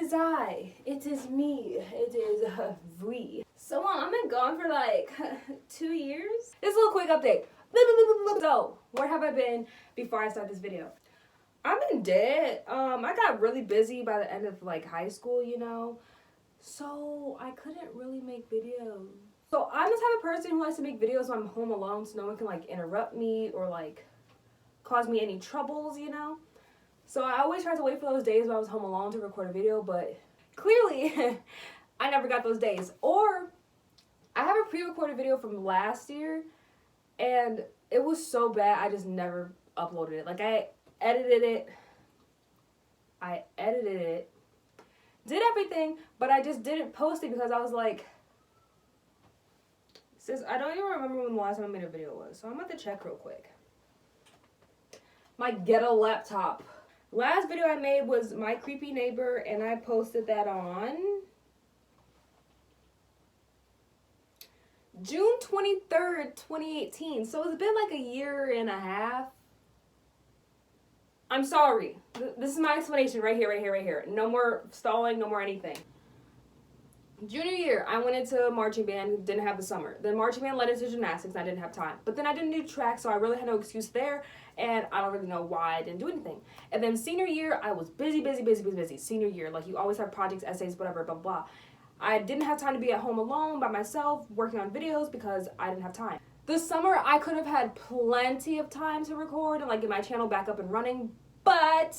is I. It is me. It is we. So I've been gone for like 2 years. This is a little quick update. So, where have I been before I start this video? I've been dead. I got really busy by the end of like high school, you know. So I couldn't really make videos. So I'm the type of person who likes to make videos when I'm home alone so no one can like interrupt me or like cause me any troubles, you know. So I always tried to wait for those days when I was home alone to record a video, but clearly I never got those days. Or I have a pre-recorded video from last year and it was so bad I just never uploaded it. Like I edited it, did everything, but I just didn't post it because I was like, sis, I don't even remember when the last time I made a video was, so I'm about to check real quick. My ghetto laptop. Last video I made was my creepy neighbor, and I posted that on June 23rd, 2018. So it's been like a year and a half. I'm sorry. This is my explanation right here. No more stalling, no more anything. Junior year, I went into marching band, didn't have the summer. Then marching band led into gymnastics, and I didn't have time. But then I didn't do track, so I really had no excuse there, and I don't really know why I didn't do anything. And then senior year, I was busy. Senior year, like you always have projects, essays, whatever, blah, blah. I didn't have time to be at home alone by myself, working on videos because I didn't have time. This summer, I could have had plenty of time to record and like get my channel back up and running, but...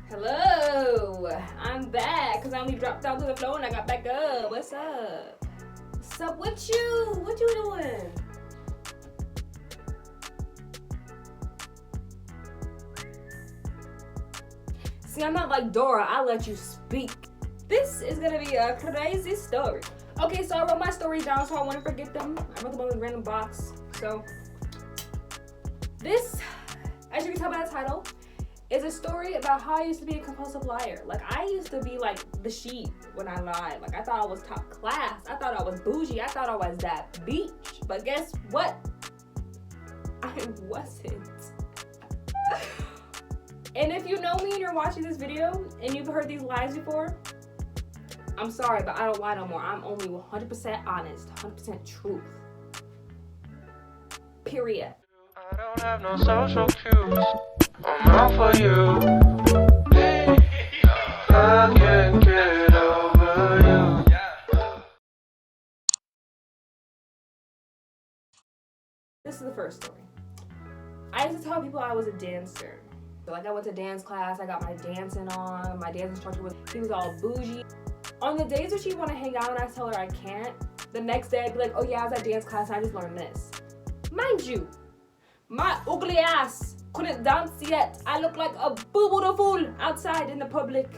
Hello, I'm back because I only dropped down to the floor and I got back up. What's up? What's up with you? What you doing? See, I'm not like Dora. I let you speak. This is gonna be a crazy story. Okay, so I wrote my stories down so I wouldn't forget them. I wrote them on a random box. So this, as you can tell by the title, is a story about how I used to be a compulsive liar. Like, I used to be like the sheep when I lied. Like, I thought I was top class. I thought I was bougie. I thought I was that beach. But guess what? I wasn't. And if you know me and you're watching this video and you've heard these lies before, I'm sorry, but I don't lie no more. I'm only 100% honest, 100% truth. Period. I don't have no social cues. I'm out for you. I can't get over you. This is the first story. I used to tell people I was a dancer. So like I went to dance class, I got my dancing on, my dance instructor he was all bougie. On the days that she want to hang out and I tell her I can't, the next day I'd be like, oh yeah, I was at dance class and I just learned this. Mind you, my ugly ass couldn't dance yet. I look like a boo-boo the fool outside in the public.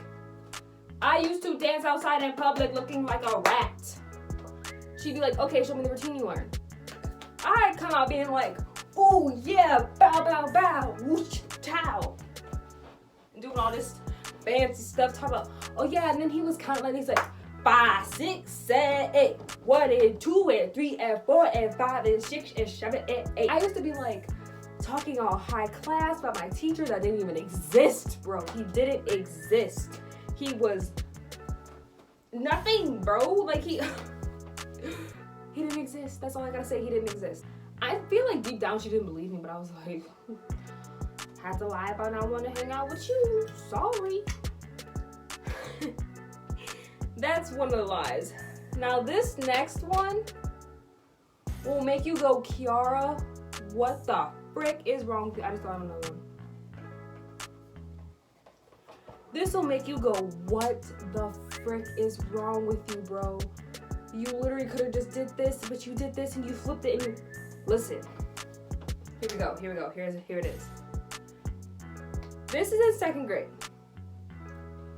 I used to dance outside in public looking like a rat. She'd be like, okay, show me the routine you learned. I'd come out being like, oh yeah, bow, bow, bow, whoosh, chow. Doing all this fancy stuff, talking about, oh yeah, and then he was counting like, he's like, 5, 6, 7, 8, 1 and 2 and 3 and 4 and 5 and 6 and 7 and 8. I used to be like, talking all high class about my teacher that didn't even exist, bro. He didn't exist. He was nothing, bro. Like he didn't exist. That's all I gotta say. He didn't exist. I feel like deep down she didn't believe me, but I was like, had to lie about not wanting to hang out with you. Sorry. That's one of the lies. Now this next one will make you go, Kiara, what the frick is wrong with you? I just thought of another one. This will make you go, what the frick is wrong with you, bro? You literally could have just did this, but you did this and you flipped it and you... Listen. Here we go. Here it is. This is in 2nd grade.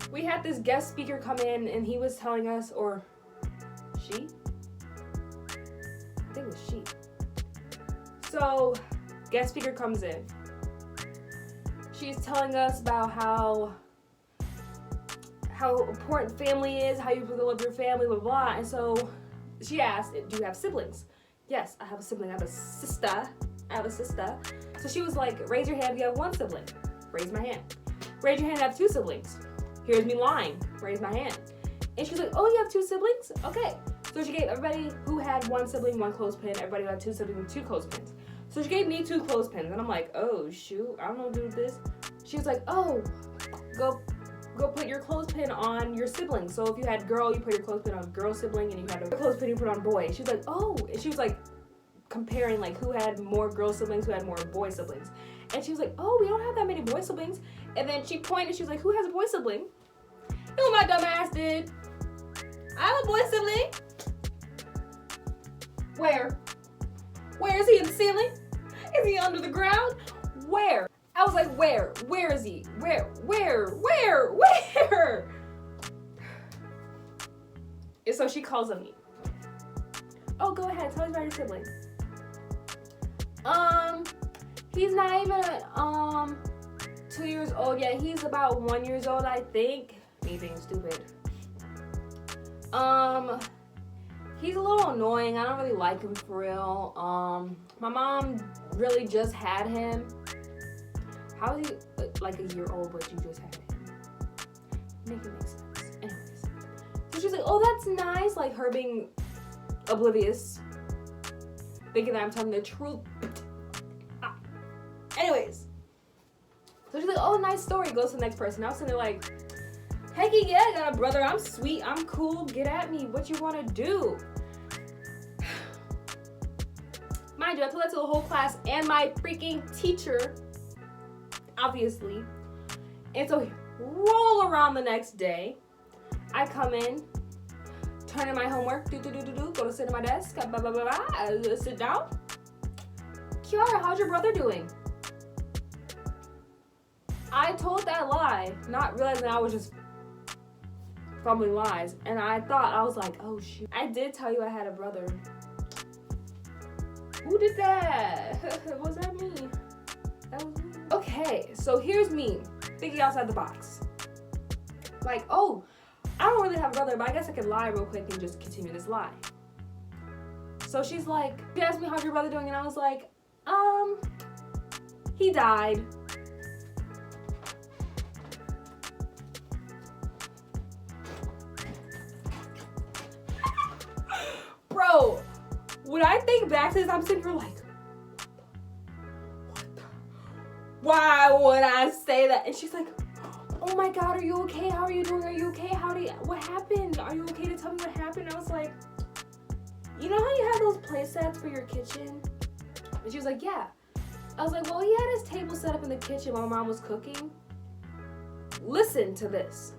We had this guest speaker come in and he was telling us, or she? I think it was she. So, guest speaker comes in. She's telling us about how important family is, how you love your family, blah, blah. And so she asked, do you have siblings? Yes, I have a sibling. I have a sister. So she was like, raise your hand if you have one sibling. Raise my hand. Raise your hand if you have 2 siblings. Here's me lying. Raise my hand. And she's like, oh, you have 2 siblings? Okay. So she gave everybody who had 1 sibling 1 clothespin, everybody who had 2 siblings 2 clothespins. So she gave me 2 clothespins, and I'm like, oh shoot, I don't know what to do with this. She was like, oh, go put your clothespin on your sibling. So if you had girl, you put your clothespin on girl sibling, and you had a clothespin you put on boy. She was like, oh, and she was like comparing like who had more girl siblings, who had more boy siblings. And she was like, oh, we don't have that many boy siblings. And then she pointed, she was like, who has a boy sibling? You know what my dumb ass did? I have a boy sibling. Where? Where is he, in the ceiling? Is he under the ground? Where? I was like, where? Where is he? Where? And so she calls on me. Oh, go ahead. Tell me about your sibling. He's not even 2 years old yet. He's about 1 year old, I think. Me being stupid. He's a little annoying. I don't really like him for real. My mom really just had him. How is he like a year old, but you just had him? Make it make sense. Anyways. So she's like, oh, that's nice. Like her being oblivious. Thinking that I'm telling the truth. Anyways. So she's like, oh, nice story. Goes to the next person. I was sitting there like, heck yeah, I got a brother. I'm sweet. I'm cool. Get at me. What you want to do? Mind you, I told that to the whole class and my freaking teacher, obviously. And so roll around the next day. I come in, turn in my homework, go to sit at my desk, sit down. Kiara, how's your brother doing? I told that lie, not realizing I was just fumbling lies. And I was like, oh shoot. I did tell you I had a brother. Who did that? Was that me? That was me. Okay, so here's me thinking outside the box. Like, oh, I don't really have a brother, but I guess I could lie real quick and just continue this lie. So she's like, she asked me how's your brother doing, and I was like, he died. Bro, when I think back to this, I'm sitting here like, what the? Why would I say that? And she's like, oh my God, are you okay? How are you doing? Are you okay? What happened? Are you okay to tell me what happened? And I was like, you know how you have those play sets for your kitchen? And she was like, yeah. I was like, well, he had his table set up in the kitchen while Mom was cooking. Listen to this.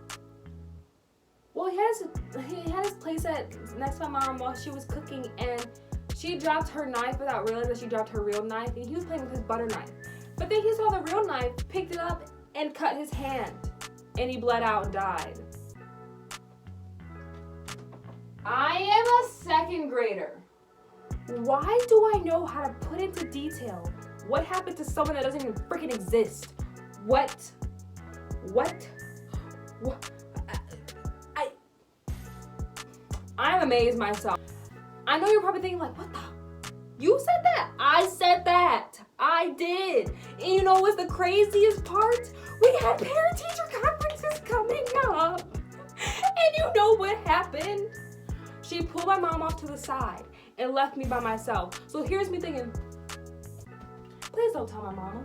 Well, he had his play set next to my mom while she was cooking, and she dropped her knife without realizing that she dropped her real knife, and he was playing with his butter knife. But then he saw the real knife, picked it up, and cut his hand, and he bled out and died. I am a second grader. Why do I know how to put into detail what happened to someone that doesn't even freaking exist? What? I'm amazed myself. I know you're probably thinking like, what the? You said that? I said that. I did. And you know what's the craziest part? We had parent-teacher conferences coming up. And you know what happened? She pulled my mom off to the side and left me by myself. So here's me thinking, please don't tell my mama.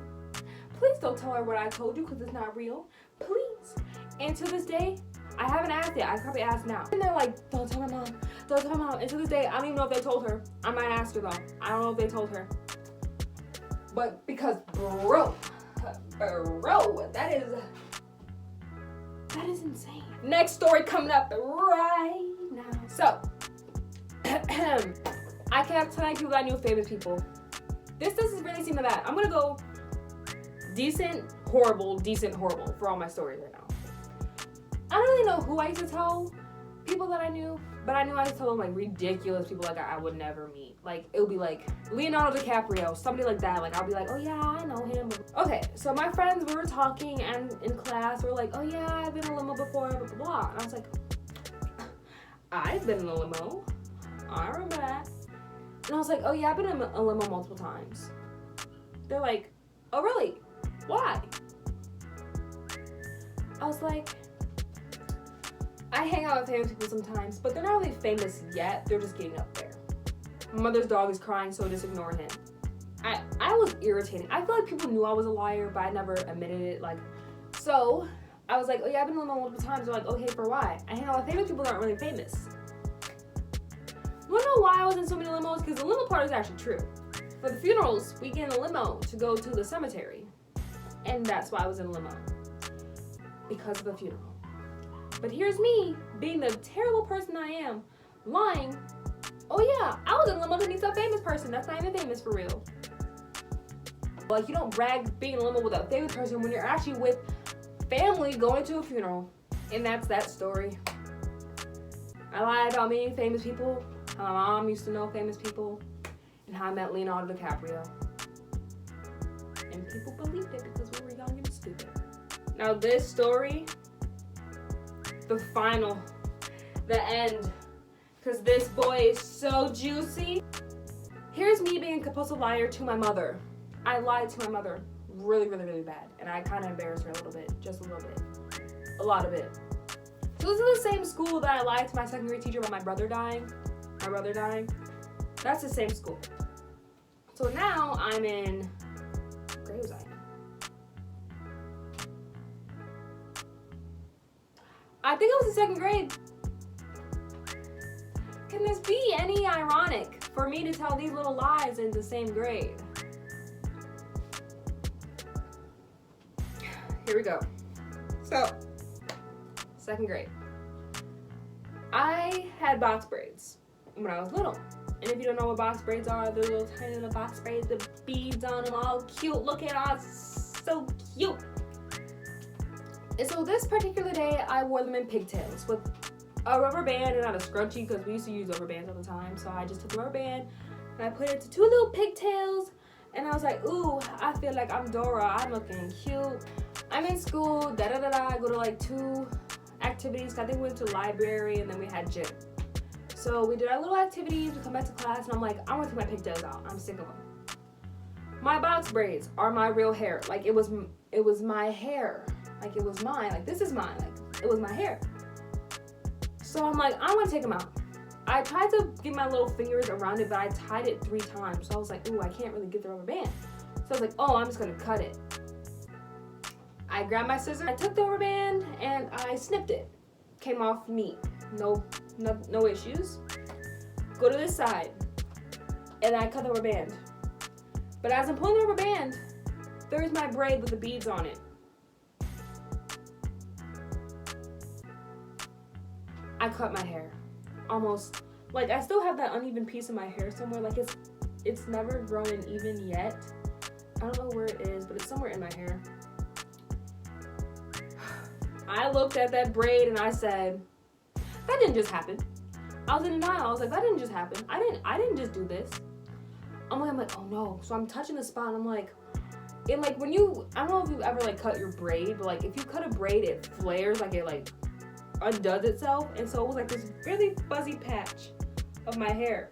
Please don't tell her what I told you because it's not real. Please. And to this day, I haven't asked yet. I probably asked now. And they're like, don't tell my mom. Don't tell my mom. And to this day, I don't even know if they told her. I might ask her though. I don't know if they told her. But because bro, that is insane. Next story coming up right now. So, I kept telling people that I knew famous people. This doesn't really seem that bad. I'm gonna go decent, horrible for all my stories right now. I don't really know who I used to tell people that I knew, but I knew I used to tell them like ridiculous people like I would never meet. Like it would be like Leonardo DiCaprio, somebody like that. Like I'll be like, oh yeah, I know him. Okay, so my friends, we were talking and in class, we were like, oh yeah, I've been in a limo before, blah, blah, blah. And I was like, I've been in a limo. I remember that. And I was like, oh yeah, I've been in a limo multiple times. They're like, oh really? Why? I was like, I hang out with famous people sometimes, but they're not really famous yet. They're just getting up there. My mother's dog is crying, so just ignore him. I was irritating. I feel like people knew I was a liar, but I never admitted it. Like, so I was like, oh yeah, I've been in limo multiple times. They're like, okay, for why? I hang out with famous people that aren't really famous. You wanna know why I was in so many limos? Because the limo part is actually true. For the funerals, we get in a limo to go to the cemetery. And that's why I was in a limo. Because of the funeral. But here's me, being the terrible person I am, lying. Oh yeah, I was in a limo to meet some famous person. That's not even famous for real. Like, you don't brag being in a limo with a famous person when you're actually with family going to a funeral. And that's that story. I lied about meeting famous people, how my mom used to know famous people, and how I met Leonardo DiCaprio. And people believed it because we were young and stupid. Now this story, the final, the end, because this boy is so juicy. Here's me being a compulsive liar to my mother. I lied to my mother really, really, really bad. And I kind of embarrassed her a little bit, just a little bit, a lot of it. So this is the same school that I lied to my second grade teacher about my brother dying. That's the same school. So now I'm in, what grade was I in? I think it was the second grade. Can this be any ironic for me to tell these little lies in the same grade? Here we go. So, second grade. I had box braids when I was little. And if you don't know what box braids are, they're little tiny little box braids, the beads on them, all cute looking, all so cute. And so this particular day, I wore them in pigtails with a rubber band and not a scrunchie, because we used to use rubber bands all the time. So I just took the rubber band and I put it to two little pigtails. And I was like, ooh, I feel like I'm Dora. I'm looking cute. I'm in school, da-da-da-da. I go to like 2 activities. I think we went to the library and then we had gym. So we did our little activities. We come back to class and I'm like, I want to take my pigtails out. I'm sick of them. My box braids are my real hair. Like it was my hair. Like it was mine. Like this is mine. Like it was my hair. So I'm like, I want to take them out. I tried to get my little fingers around it, but I tied it 3 times. So I was like, ooh, I can't really get the rubber band. So I was like, oh, I'm just going to cut it. I grabbed my scissors, I took the rubber band, and I snipped it. Came off neat. No issues. Go to this side, and I cut the rubber band. But as I'm pulling the rubber band, there's my braid with the beads on it. I cut my hair. Almost, like I still have that uneven piece of my hair somewhere. Like it's never grown in even yet. I don't know where it is, but it's somewhere in my hair. I looked at that braid and I said, that didn't just happen. I was in denial. I was like, that didn't just happen. I didn't just do this. I'm like, oh no. So I'm touching the spot and I'm like, it like when you, I don't know if you've ever like cut your braid, but like if you cut a braid, it flares, like it like undoes itself. And so it was like this really fuzzy patch of my hair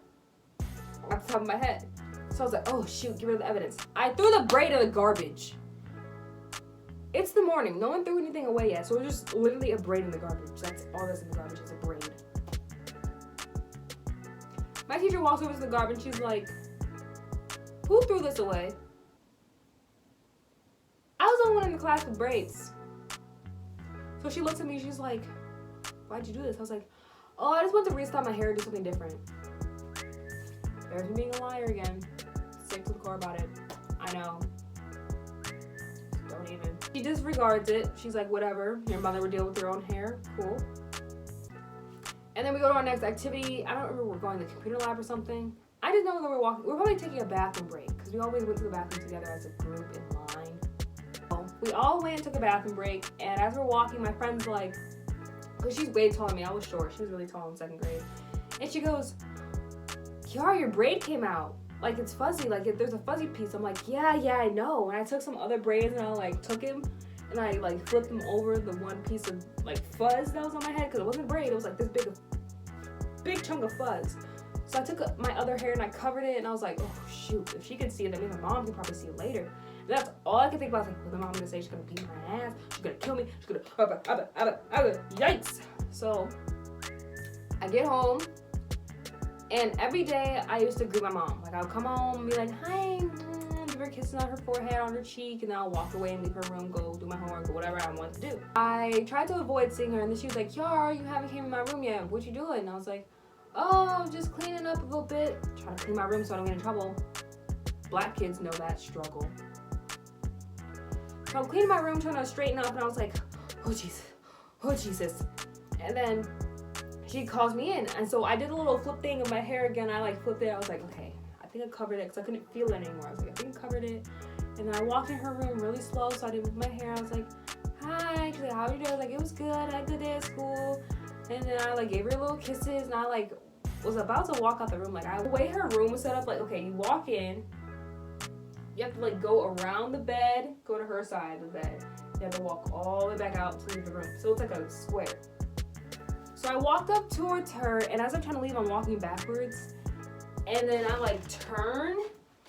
on the top of my head. So I was like, oh shoot, get rid of the evidence. I threw the braid in the garbage. It's the morning. No one threw anything away yet. So it was just literally a braid in the garbage. That's all that's in the garbage is a braid. My teacher walks over to the garbage. She's like, who threw this away? I was the only one in the class with braids. So she looks at me. She's like, why'd you do this? I was like, oh, I just want to restyle my hair and do something different. There's me being a liar again. Sick to the core about it. I know. Don't even. She disregards it. She's like, whatever. Your mother would deal with your own hair. Cool. And then we go to our next activity. I don't remember, we're going to the computer lab or something. I just know that we're walking. We're probably taking a bathroom break because we always went to the bathroom together as a group in line. So we all went and took a bathroom break. And as we're walking, my friend's like, because she's way taller than me. I was short. She was really tall in 2nd grade. And she goes, Kiara, your braid came out. Like, it's fuzzy. Like, there's a fuzzy piece. I'm like, yeah, I know. And I took some other braids and I, like, took him and I, like, flipped them over the one piece of, like, fuzz that was on my head because it wasn't a braid. It was, like, this big chunk of fuzz. So I took my other hair and I covered it, and I was like, oh shoot, if she could see it, then maybe my mom can probably see it later. And that's all I could think about. I was like, what the mom gonna say? She's gonna beat my ass. She's gonna kill me. She's gonna yikes. So I get home, and every day I used to greet my mom. Like I would come home and be like, hi, give her kisses on her forehead, on her cheek, and then I'll walk away and leave her room, go do my homework or whatever I want to do. I tried to avoid seeing her, and then she was like, Yar, you haven't came in my room yet. What you doing? And I was like, oh, I'm just cleaning up a little bit. Trying to clean my room so I don't get in trouble. Black kids know that struggle. So I'm cleaning my room, trying to straighten up, and I was like, oh Jesus. And then she calls me in, and so I did a little flip thing of my hair again. I like flipped it. I was like, okay, I think I covered it because I couldn't feel it anymore. I was like, I think I covered it. And then I walked in her room really slow, so I didn't move my hair. I was like, hi. She's like, how are you doing? I was like, it was good. I had a good day at school. And then I like gave her little kisses, and I like was about to walk out the room. Like the way her room was set up, like, okay, you walk in, you have to like go around the bed, go to her side of the bed. You have to walk all the way back out to leave the room. So it's like a square. So I walked up towards her, and as I'm trying to leave, I'm walking backwards. And then I like turn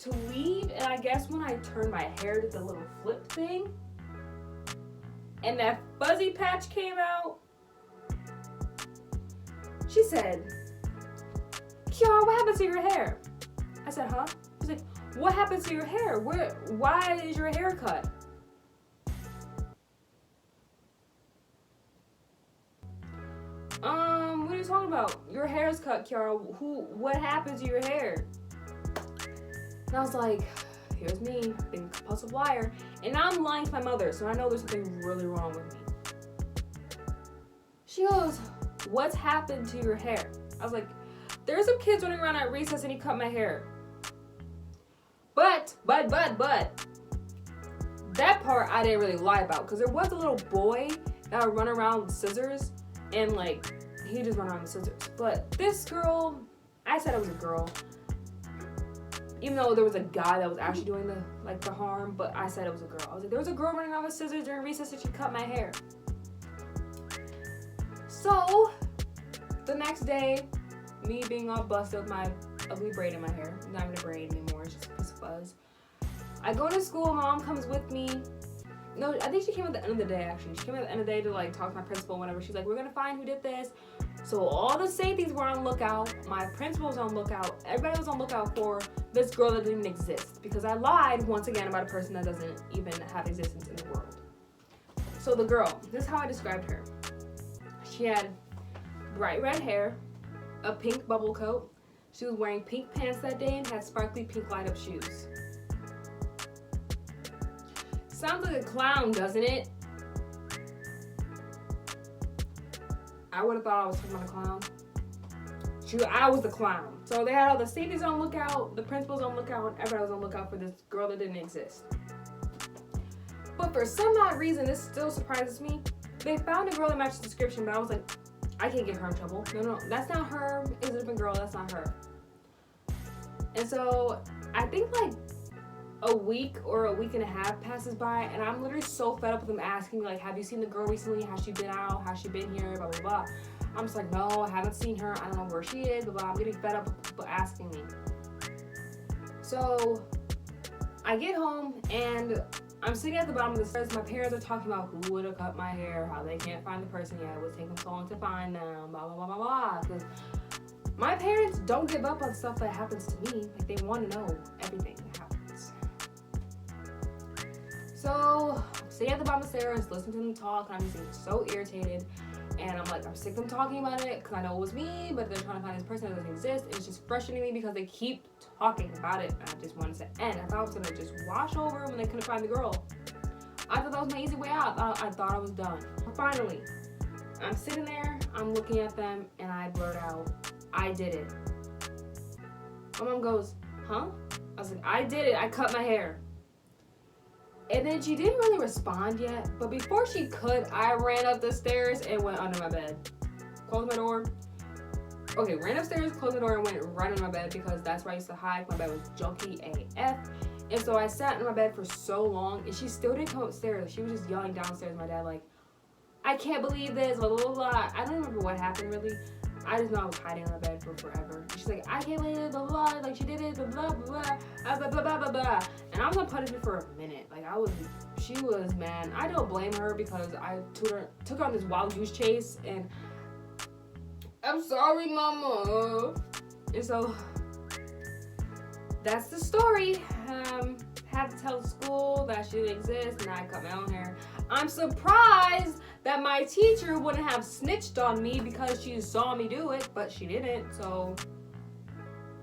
to leave, and I guess when I turned my hair to the little flip thing, and that fuzzy patch came out, she said, Kiara, what happened to your hair? I said, huh? She's like, what happened to your hair? Why is your hair cut? What are you talking about? Your hair's cut, Kiara. What happened to your hair? And I was like, here's me, being a compulsive liar. And now I'm lying to my mother, so I know there's something really wrong with me. She goes, what's happened to your hair? I was like, there's some kids running around at recess and he cut my hair. But, that part I didn't really lie about, because there was a little boy that would run around with scissors, and like, he just run around with scissors. But this girl, I said it was a girl, even though there was a guy that was actually doing the harm, but I said it was a girl. I was like, there was a girl running around with scissors during recess and she cut my hair. So, the next day, me being all busted with my ugly braid in my hair, not even a braid anymore, it's just a piece of fuzz. I go to school, mom comes with me. No, I think she came at the end of the day, actually. She came at the end of the day to like talk to my principal and whatever. She's like, we're gonna find who did this. So all the safeties were on lookout. My principal was on lookout. Everybody was on lookout for this girl that didn't exist, because I lied once again about a person that doesn't even have existence in the world. So the girl, this is how I described her. She had bright red hair, a pink bubble coat. She was wearing pink pants that day and had sparkly pink light up shoes. Sounds like a clown, doesn't it? I would have thought I was talking about a clown. I was the clown. So they had all the safeties on lookout, the principals on lookout, and everybody was on lookout for this girl that didn't exist. But for some odd reason, this still surprises me. They found a girl that matched the description, but I was like, I can't get her in trouble. No, that's not her. It's a different girl. That's not her. And so I think like a week or a week and a half passes by, and I'm literally so fed up with them asking me, like, have you seen the girl recently? Has she been out? Has she been here? Blah, blah, blah. I'm just like, no, I haven't seen her. I don't know where she is, blah, blah. I'm getting fed up with people asking me. So I get home, and I'm sitting at the bottom of the stairs. My parents are talking about who would have cut my hair, how they can't find the person yet. It was taking so long to find them, blah, blah, blah, blah, blah. Because my parents don't give up on stuff that happens to me. Like, they want to know everything that happens. So I'm sitting at the bottom of the stairs, listening to them talk, and I'm just getting so irritated. And I'm like, I'm sick of them talking about it, because I know it was me, but they're trying to find this person that doesn't exist. And it's just frustrating me because they keep talking about it, and I just wanted to end. I thought I was going to just wash over when they couldn't find the girl. I thought that was my easy way out. I thought I was done. Finally, I'm sitting there, I'm looking at them, and I blurt out, I did it. My mom goes, huh? I was like, I did it. I cut my hair. And then she didn't really respond yet, but before she could, I ran up the stairs and went under my bed. Closed my door. Okay, ran upstairs, closed the door, and went right under my bed, because that's where I used to hide. My bed was junky AF. And so I sat in my bed for so long, and she still didn't come upstairs. She was just yelling downstairs at my dad, like, I can't believe this, blah, blah, blah, blah. I don't remember what happened, really. I just know I was hiding on the bed for forever. She's like, I can't believe it, blah, blah, blah. Like, she did it, blah, blah, blah, blah, blah, blah, blah, blah. And I was on punishment for a minute. Like, she was, man, I don't blame her because I took her on this wild goose chase, and I'm sorry, mama. And so, that's the story. Had to tell the school that she didn't exist, and I come out here. I'm surprised that my teacher wouldn't have snitched on me because she saw me do it, but she didn't, so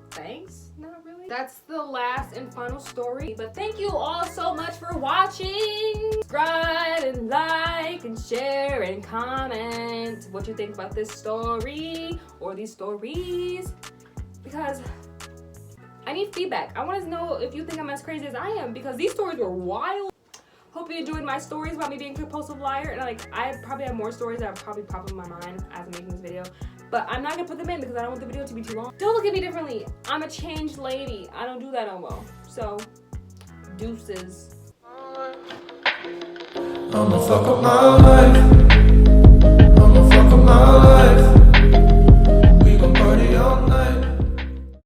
thanks, not really. That's the last and final story, but thank you all so much for watching. Subscribe and like and share and comment what you think about this story or these stories, because I need feedback. I want to know if you think I'm as crazy as I am, because these stories were wild. Hope you enjoyed my stories about me being a compulsive liar. And like, I probably have more stories that have probably popped in my mind as I'm making this video. But I'm not gonna put them in because I don't want the video to be too long. Don't look at me differently. I'm a changed lady. I don't do that no more. So, deuces. I'ma fuck up my life.